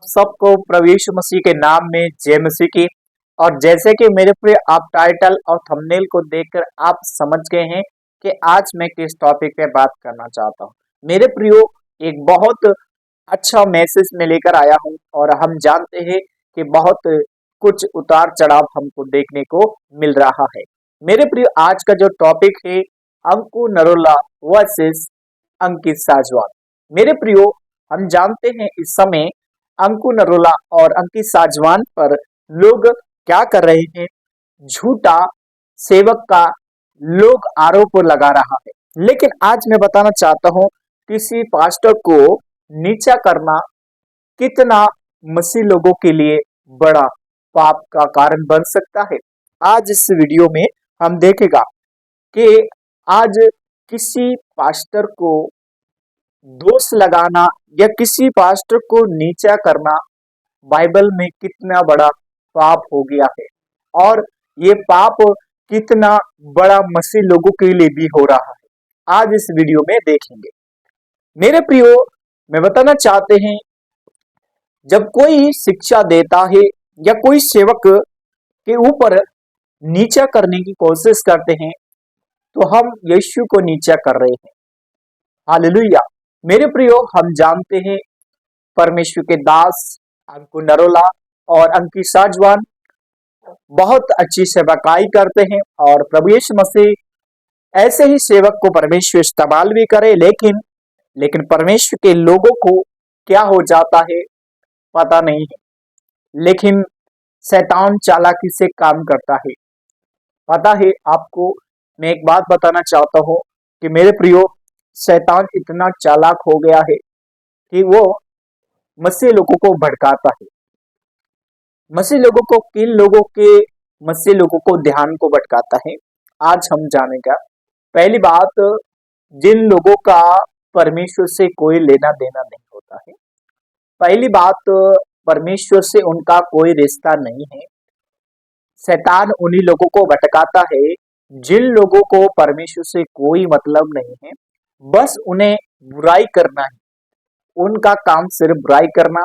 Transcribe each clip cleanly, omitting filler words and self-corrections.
सबको प्रभु यीशु मसीह के नाम में जय मसीह की। और जैसे कि मेरे प्रिय आप टाइटल और थंबनेल को देखकर आप समझ गए हैं कि आज मैं किस टॉपिक पे बात करना चाहता हूँ। मेरे प्रियो, एक बहुत अच्छा मैसेज में लेकर आया हूँ और हम जानते हैं कि बहुत कुछ उतार चढ़ाव हमको देखने को मिल रहा है। मेरे प्रियो, आज का जो टॉपिक है अंकु नरोला वर्सेस अंकित साजवान। मेरे प्रियो, हम जानते हैं इस समय अंकु नरोला और अंकित साजवान पर लोग क्या कर रहे हैं, झूठा सेवक का लोग आरोप लगा रहा है। लेकिन आज मैं बताना चाहता हूं किसी पास्टर को नीचा करना कितना मसीह लोगों के लिए बड़ा पाप का कारण बन सकता है। आज इस वीडियो में हम देखेगा कि आज किसी पास्टर को दोष लगाना या किसी पास्टर को नीचा करना बाइबल में कितना बड़ा पाप हो गया है और ये पाप कितना बड़ा मसीह लोगों के लिए भी हो रहा है। आज इस वीडियो में देखेंगे। मेरे प्रियो, मैं बताना चाहते हैं, जब कोई शिक्षा देता है या कोई सेवक के ऊपर नीचा करने की कोशिश करते हैं तो हम यीशु को नीचा कर रहे हैं। हालेलुया। मेरे प्रियो, हम जानते हैं परमेश्वर के दास अंकु नरोला और अंकित साजवान बहुत अच्छी सेवकाई करते हैं और प्रभु यीशु मसीह ऐसे ही सेवक को परमेश्वर इस्तेमाल भी करे। लेकिन परमेश्वर के लोगों को क्या हो जाता है पता नहीं है। लेकिन शैतान चालाकी से काम करता है। पता है आपको, मैं एक बात बताना चाहता हूं कि मेरे प्रियो, शैतान इतना चालाक हो गया है कि वो मसीह लोगों को भड़काता है। मसीह लोगों को ध्यान को भटकाता है। आज हम जानेगा। पहली बात, जिन लोगों का परमेश्वर से कोई लेना देना नहीं होता है, पहली बात, परमेश्वर से उनका कोई रिश्ता नहीं है। शैतान उन्हीं लोगों को भटकाता है जिन लोगों को परमेश्वर से कोई मतलब नहीं है, बस उन्हें बुराई करना है। उनका काम सिर्फ बुराई करना।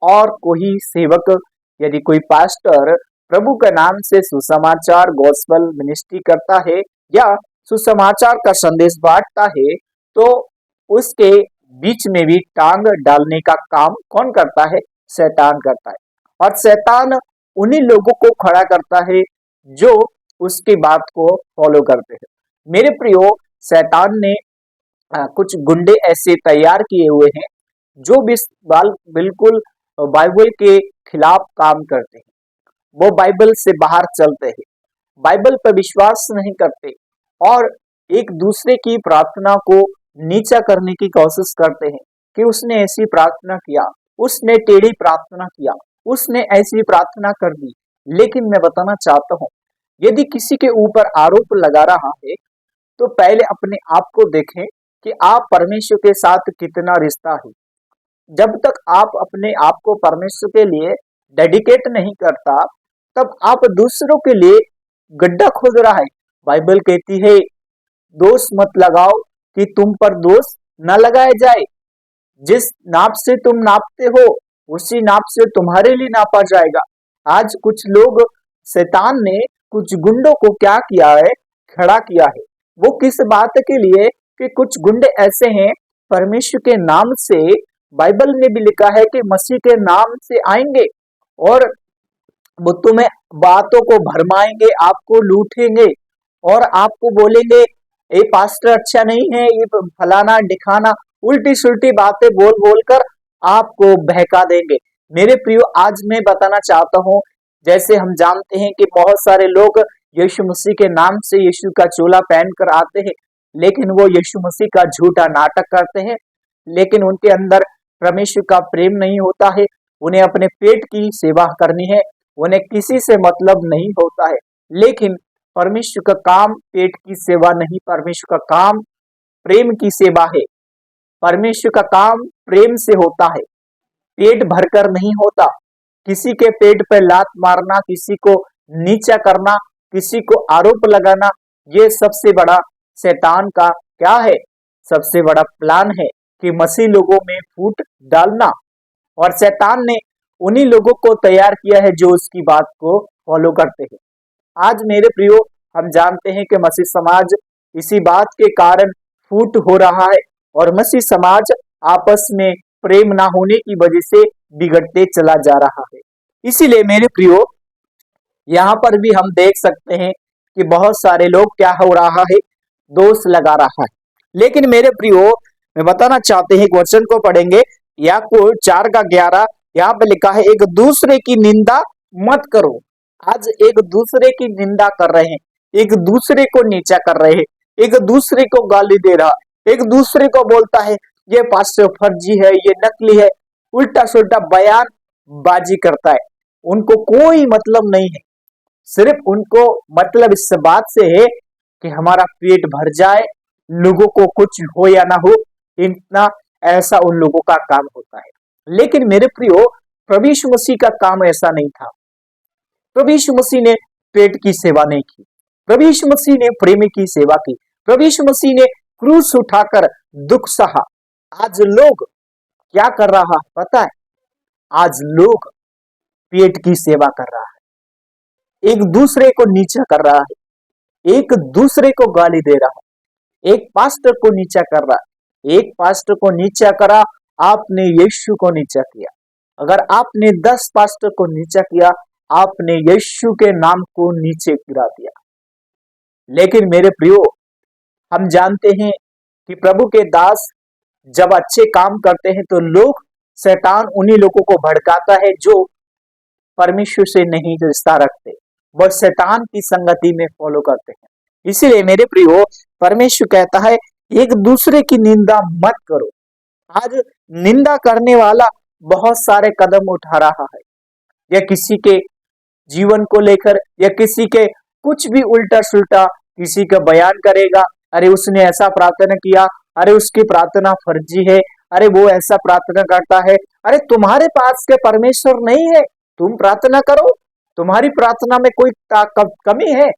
और कोई सेवक, यदि कोई पास्टर प्रभु के नाम से सुसमाचार गॉस्पेल मिनिस्ट्री करता है या सुसमाचार का संदेश बांटता है तो उसके बीच में भी टांग डालने का काम कौन करता है? शैतान करता है। और शैतान उन्हीं लोगों को खड़ा करता है जो उसकी बात को फॉलो करते हैं। मेरे प्रियो, शैतान ने कुछ गुंडे ऐसे तैयार किए हुए हैं जो बिल्कुल बाइबल के खिलाफ काम करते हैं। वो बाइबल से बाहर चलते हैं, बाइबल पर विश्वास नहीं करते और एक दूसरे की प्रार्थना को नीचा करने की कोशिश करते हैं कि उसने ऐसी प्रार्थना किया, उसने टेढ़ी प्रार्थना किया, उसने ऐसी प्रार्थना कर दी। लेकिन मैं बताना चाहता हूं, यदि किसी के ऊपर आरोप लगा रहा है तो पहले अपने आप को देखें कि आप परमेश्वर के साथ कितना रिश्ता है। जब तक आप अपने आप को परमेश्वर के लिए डेडिकेट नहीं करता, तब आप दूसरों के लिए गड्ढा खोद रहा है। बाइबल कहती है, दोष मत लगाओ कि तुम पर दोष न लगाया जाए। जिस नाप से तुम नापते हो उसी नाप से तुम्हारे लिए नापा जाएगा। आज कुछ लोग, शैतान ने कुछ गुंडों को क्या किया है, खड़ा किया है। वो किस बात के लिए? कि कुछ गुंडे ऐसे हैं, परमेश्वर के नाम से, बाइबल में भी लिखा है कि मसीह के नाम से आएंगे और वो तुम्हें बातों को भरमाएंगे, आपको लूटेंगे और आपको बोलेंगे ये पास्टर अच्छा नहीं है, ये फलाना दिखाना, उल्टी सुल्टी बातें बोल बोल कर आपको बहका देंगे। मेरे प्रियो, आज मैं बताना चाहता हूँ, जैसे हम जानते हैं कि बहुत सारे लोग यीशु मसीह के नाम से यीशु का चोला पहन कर आते हैं, लेकिन वो यीशु मसीह का झूठा नाटक करते हैं। लेकिन उनके अंदर परमेश्वर का प्रेम नहीं होता है। उन्हें अपने पेट की सेवा करनी है, उन्हें किसी से मतलब नहीं होता है। लेकिन परमेश्वर का काम पेट की सेवा नहीं, परमेश्वर का काम प्रेम की सेवा है। परमेश्वर का काम प्रेम से होता है, पेट भरकर नहीं होता। किसी के पेट पर लात मारना, किसी को नीचा करना, किसी को आरोप लगाना, ये सबसे बड़ा शैतान का क्या है? सबसे बड़ा प्लान है कि मसीह लोगों में फूट डालना। और शैतान ने उन्हीं लोगों को तैयार किया है जो उसकी बात को फॉलो करते हैं। आज मेरे प्रियो, हम जानते हैं कि मसीह समाज इसी बात के कारण फूट हो रहा है और मसीह समाज आपस में प्रेम ना होने की वजह से बिगड़ते चला जा रहा है। इसीलिए मेरे प्रियो, यहाँ पर भी हम देख सकते हैं कि बहुत सारे लोग क्या हो रहा है, दोष लगा रहा है। लेकिन मेरे प्रियो, मैं बताना चाहते हैं, एक वचन को पढ़ेंगे, याकूब 4:11। यहाँ पे लिखा है, एक दूसरे की निंदा मत करो। आज एक दूसरे की निंदा कर रहे हैं, एक दूसरे को नीचा कर रहे हैं, एक दूसरे को गाली दे रहा, एक दूसरे को बोलता है ये पास्टर फर्जी है, ये नकली है, उल्टा सुल्टा बयान बाजी करता है। उनको कोई मतलब नहीं है, सिर्फ उनको मतलब इस बात से है कि हमारा पेट भर जाए, लोगों को कुछ हो या ना हो, इतना ऐसा उन लोगों का काम होता है। लेकिन मेरे प्रियो, प्रभु यीशु मसीह का काम ऐसा नहीं था। प्रभु यीशु मसीह ने पेट की सेवा नहीं की, प्रभु यीशु मसीह ने प्रेम की सेवा की, प्रभु यीशु मसीह ने क्रूस उठाकर दुख सहा। आज लोग क्या कर रहा है पता है? आज लोग पेट की सेवा कर रहा है, एक दूसरे को नीचा कर रहा है, एक दूसरे को गाली दे रहा है, एक पास्टर को नीचा कर रहा है। एक पास्टर को नीचा करा, आपने यीशु को नीचा किया। अगर आपने 10 पास्टर को नीचा किया, आपने यीशु के नाम को नीचे गिरा दिया। लेकिन मेरे प्रियो, हम जानते हैं कि प्रभु के दास जब अच्छे काम करते हैं तो लोग, शैतान उन्हीं लोगों को भड़काता है जो परमेश्वर से नहीं रिश्ता रखते, वह शैतान की संगति में फॉलो करते हैं। इसीलिए मेरे प्रियो, परमेश्वर कहता है एक दूसरे की निंदा मत करो। आज निंदा करने वाला बहुत सारे कदम उठा रहा है, या किसी के जीवन को लेकर, या किसी के कुछ भी उल्टा सुल्टा किसी का बयान करेगा। अरे उसने ऐसा प्रार्थना किया, अरे उसकी प्रार्थना फर्जी है, अरे वो ऐसा प्रार्थना करता है। अरे तुम्हारे पास के परमेश्वर नहीं है, तुम प्रार्थना करो। तुम्हारी प्रार्थना में कोई कमी है?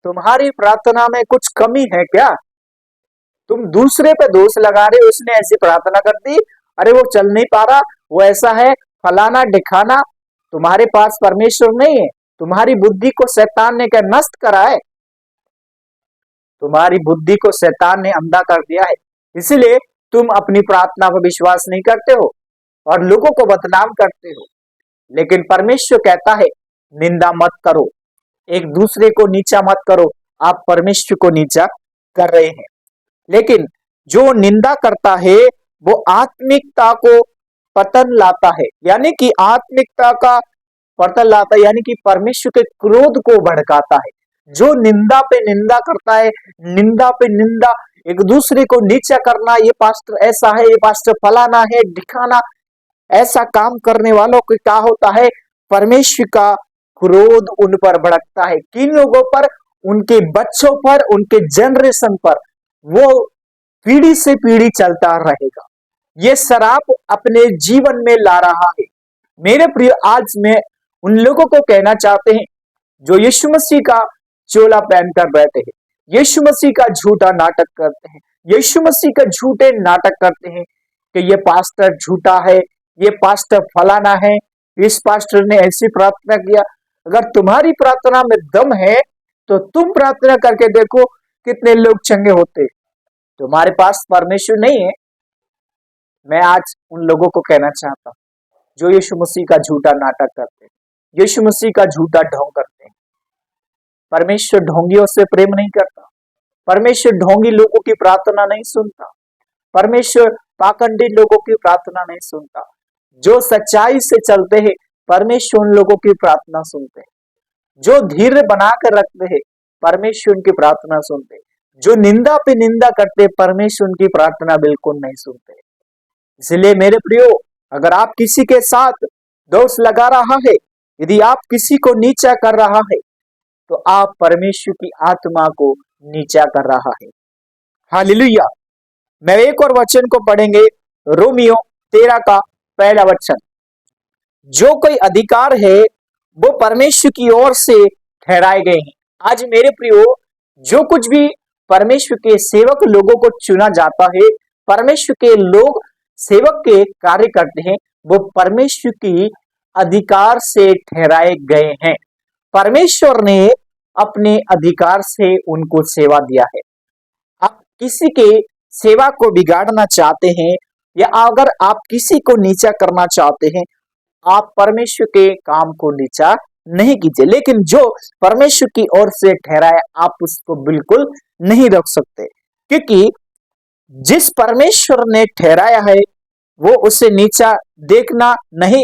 तुम्हारी प्रार्थना में कुछ कमी है क्या? तुम दूसरे पे दोष लगा रहे हो, उसने ऐसी प्रार्थना कर दी, अरे वो चल नहीं पा रहा, वो ऐसा है, फलाना दिखाना। तुम्हारे पास परमेश्वर नहीं है, तुम्हारी बुद्धि को शैतान ने क्या नष्ट करा है? तुम्हारी बुद्धि को शैतान ने अंधा कर दिया है। इसलिए तुम अपनी प्रार्थना पर विश्वास नहीं करते हो और लोगों को बदनाम करते हो। लेकिन परमेश्वर कहता है निंदा मत करो, एक दूसरे को नीचा मत करो। आप परमेश्वर को नीचा कर रहे हैं। लेकिन जो निंदा करता है वो आत्मिकता को पतन लाता है, यानी कि आत्मिकता का पतन लाता है, यानी कि परमेश्वर के क्रोध को भड़काता है। जो निंदा पे निंदा करता है, निंदा पे निंदा, एक दूसरे को नीचा करना, ये पास्टर ऐसा है, ये पास्टर फलाना है, दिखाना, ऐसा काम करने वालों को क्या होता है? परमेश्वर का क्रोध उन पर भड़कता है। किन लोगों पर? उनके बच्चों पर, उनके जनरेशन पर। वो पीढ़ी से पीढ़ी चलता रहेगा। ये शराब अपने जीवन में ला रहा है। मेरे प्रिय, आज मैं उन लोगों को कहना चाहते हैं जो यीशु मसीह का चोला पहनकर बैठे हैं, यीशु मसीह का झूठा नाटक करते हैं, यीशु मसीह का झूठे नाटक करते हैं कि ये पास्टर झूठा है, ये पास्टर फलाना है, इस पास्टर ने ऐसी प्रार्थना किया। अगर तुम्हारी प्रार्थना में दम है तो तुम प्रार्थना करके देखो कितने लोग चंगे होते। तुम्हारे पास परमेश्वर नहीं है। मैं आज उन लोगों को कहना चाहता हूं जो यीशु मसीह का झूठा नाटक करते हैं, यीशु मसीह का झूठा ढोंग करते हैं। परमेश्वर ढोंगियों से प्रेम नहीं करता। परमेश्वर ढोंगी लोगों की प्रार्थना नहीं सुनता। परमेश्वर पाखंडी लोगों की प्रार्थना नहीं सुनता। जो सच्चाई से चलते हैं, परमेश्वर उन लोगों की प्रार्थना सुनते हैं। जो धीरे बनाकर रखते हैं, परमेश्वर उनकी प्रार्थना सुनते हैं। जो निंदा पे निंदा करते, परमेश्वर उनकी प्रार्थना बिल्कुल नहीं सुनते। इसलिए मेरे प्रियो, अगर आप किसी के साथ दोष लगा रहा है, यदि आप किसी को नीचा कर रहा है, तो आप परमेश्वर की आत्मा को नीचा कर रहा है। हालेलुया। मैं एक और वचन को पढ़ेंगे, रोमियो 13 का पहला वचन। जो कोई अधिकार है वो परमेश्वर की ओर से ठहराए गए हैं। आज मेरे प्रियो, जो कुछ भी परमेश्वर के सेवक लोगों को चुना जाता है, परमेश्वर के लोग सेवक के कार्य करते हैं, वो परमेश्वर की अधिकार से ठहराए गए हैं। परमेश्वर ने अपने अधिकार से उनको सेवा दिया है। आप किसी के सेवा को बिगाड़ना चाहते हैं या अगर आप किसी को नीचा करना चाहते हैं, आप परमेश्वर के काम को नीचा नहीं कीजिए। लेकिन जो परमेश्वर की ओर से ठहराया, आप उसको बिल्कुल नहीं रख सकते, क्योंकि जिस परमेश्वर ने ठहराया है वो उसे नीचा देखना नहीं।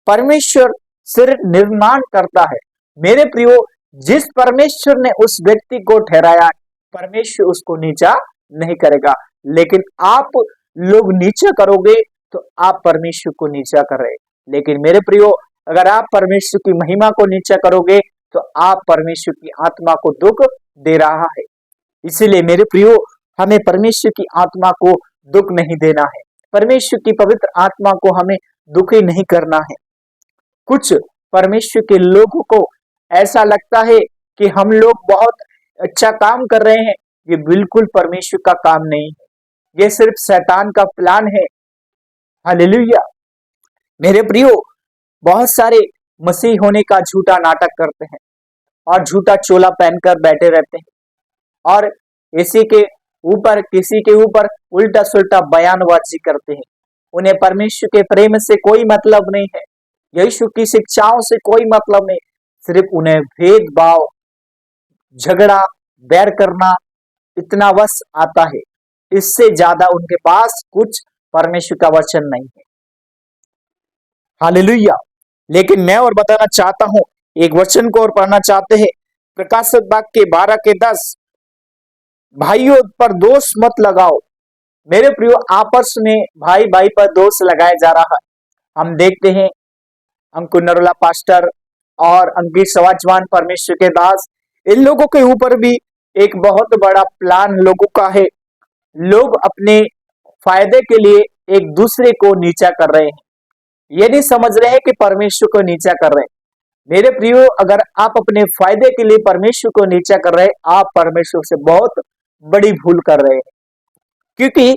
परमेश्वर सिर्फ निर्माण करता है। मेरे प्रियो, जिस परमेश्वर ने उस व्यक्ति को ठहराया, परमेश्वर उसको नीचा नहीं करेगा। लेकिन आप लोग नीचा करोगे तो आप परमेश्वर को नीचा कर रहे। लेकिन मेरे प्रियो, अगर आप परमेश्वर की महिमा को नीचा करोगे तो आप परमेश्वर की आत्मा को दुख दे रहा है। इसीलिए मेरे प्रियो, हमें परमेश्वर की आत्मा को दुख नहीं देना है। परमेश्वर की पवित्र आत्मा को हमें दुखी नहीं करना है। कुछ परमेश्वर के लोगों को ऐसा लगता है कि हम लोग बहुत अच्छा काम कर रहे हैं। ये बिल्कुल परमेश्वर का काम नहीं है, ये सिर्फ शैतान का प्लान है। हालेलुया। मेरे प्रियो, बहुत सारे मसीह होने का झूठा नाटक करते हैं और झूठा चोला पहनकर बैठे रहते हैं और किसी के ऊपर उल्टा सुल्टा बयानबाजी करते हैं। उन्हें परमेश्वर के प्रेम से कोई मतलब नहीं है, यीशु की शिक्षाओं से कोई मतलब नहीं। सिर्फ उन्हें भेदभाव, झगड़ा, बैर करना इतना बस आता है। इससे ज्यादा उनके पास कुछ परमेश्वर का वचन नहीं है। हालेलुया। लेकिन मैं और बताना चाहता हूं, एक वचन को और पढ़ना चाहते हैं, प्रकाशित वाक्य 12:10, भाइयों पर दोष मत लगाओ। मेरे प्रियो, आपस में भाई भाई पर दोष लगाया जा रहा है। हम देखते हैं अंकुर नरोला पास्टर और अंकित सवाजवान परमेश्वर के दास, इन लोगों के ऊपर भी एक बहुत बड़ा प्लान लोगों का है। लोग अपने फायदे के लिए एक दूसरे को नीचा कर रहे हैं। ये नहीं समझ रहे हैं कि परमेश्वर को नीचा कर रहे हैं। मेरे प्रियो, अगर आप अपने फायदे के लिए परमेश्वर को नीचा कर रहे हैं, आप परमेश्वर से बहुत बड़ी भूल कर रहे हैं। क्योंकि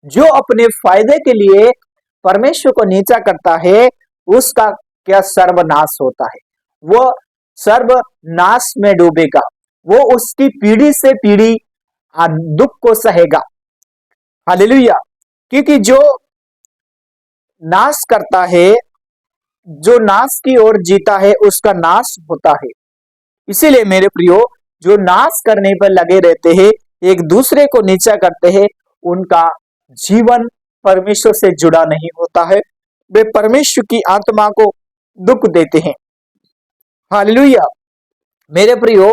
जो अपने फायदे के लिए परमेश्वर को नीचा करता है, उसका क्या सर्वनाश होता है। वो सर्वनाश में डूबेगा। वो उसकी पीढ़ी से पीढ़ी दुख को सहेगा। हालेलुया। क्योंकि जो नाश करता है, जो नाश की ओर जीता है, उसका नाश होता है। इसीलिए मेरे प्रियो, जो नाश करने पर लगे रहते हैं, एक दूसरे को नीचा करते हैं, उनका जीवन परमेश्वर से जुड़ा नहीं होता है। वे परमेश्वर की आत्मा को दुख देते हैं। हालेलुया। मेरे प्रियो,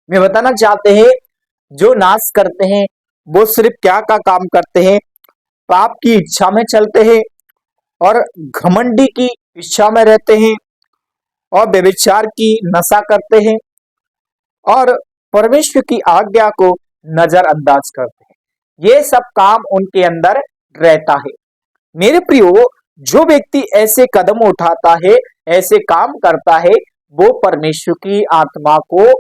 मैं बताना चाहते हैं, जो नाश करते हैं वो सिर्फ क्या का काम करते हैं, पाप की इच्छा में चलते हैं और घमंडी की इच्छा में रहते हैं और व्यभिचार की नशा करते हैं और परमेश्वर की आज्ञा को नजरअंदाज करते हैं। ये सब काम उनके अंदर रहता है। मेरे प्रियो, जो व्यक्ति ऐसे कदम उठाता है, ऐसे काम करता है, वो परमेश्वर की आत्मा को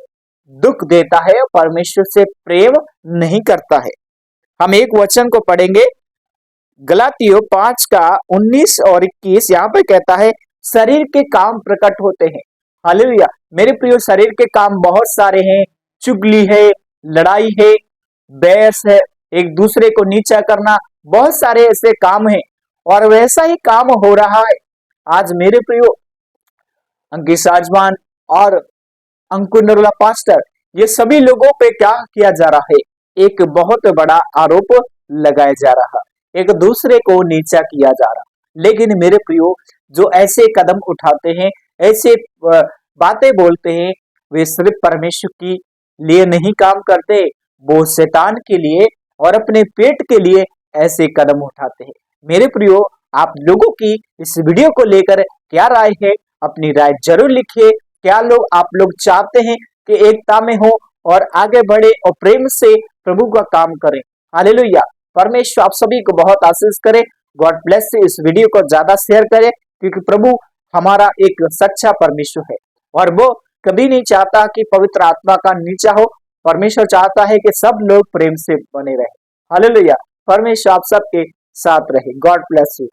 दुख देता है, परमेश्वर से प्रेम नहीं करता है। हम एक वचन को पढ़ेंगे, गलातियों 5:19 और 21। यहाँ पे कहता है, शरीर के काम प्रकट होते हैं। हालेलुया। मेरे प्रियो, शरीर के काम बहुत सारे हैं। चुगली है, लड़ाई है, बहस है, एक दूसरे को नीचा करना, बहुत सारे ऐसे काम हैं और वैसा ही काम हो रहा है आज। मेरे प्रियो, अंकित साजवान और अंकुर नरोला पास्टर, ये सभी लोगों पे क्या किया जा रहा है, एक बहुत बड़ा आरोप लगाया जा रहा, एक दूसरे को नीचा किया जा रहा। लेकिन मेरे प्रियो, जो ऐसे कदम उठाते हैं, ऐसे बातें बोलते हैं, वे सिर्फ परमेश्वर की लिए नहीं काम करते, वो शैतान के लिए और अपने पेट के लिए ऐसे कदम उठाते हैं। मेरे प्रियो, आप लोगों की इस वीडियो को लेकर क्या राय है, अपनी राय जरूर लिखिए। क्या आप लोग चाहते हैं कि एकता में हो और आगे बढ़े और प्रेम से प्रभु का काम करें। हालेलुया। परमेश्वर आप सभी को बहुत आशीष करे। God bless you. इस वीडियो को ज्यादा शेयर करें, क्योंकि प्रभु हमारा एक सच्चा परमेश्वर है और वो कभी नहीं चाहता कि पवित्र आत्मा का नीचा हो। परमेश्वर चाहता है कि सब लोग प्रेम से बने रहे। हालेलुया। परमेश्वर आप सबके साथ रहे। God bless you.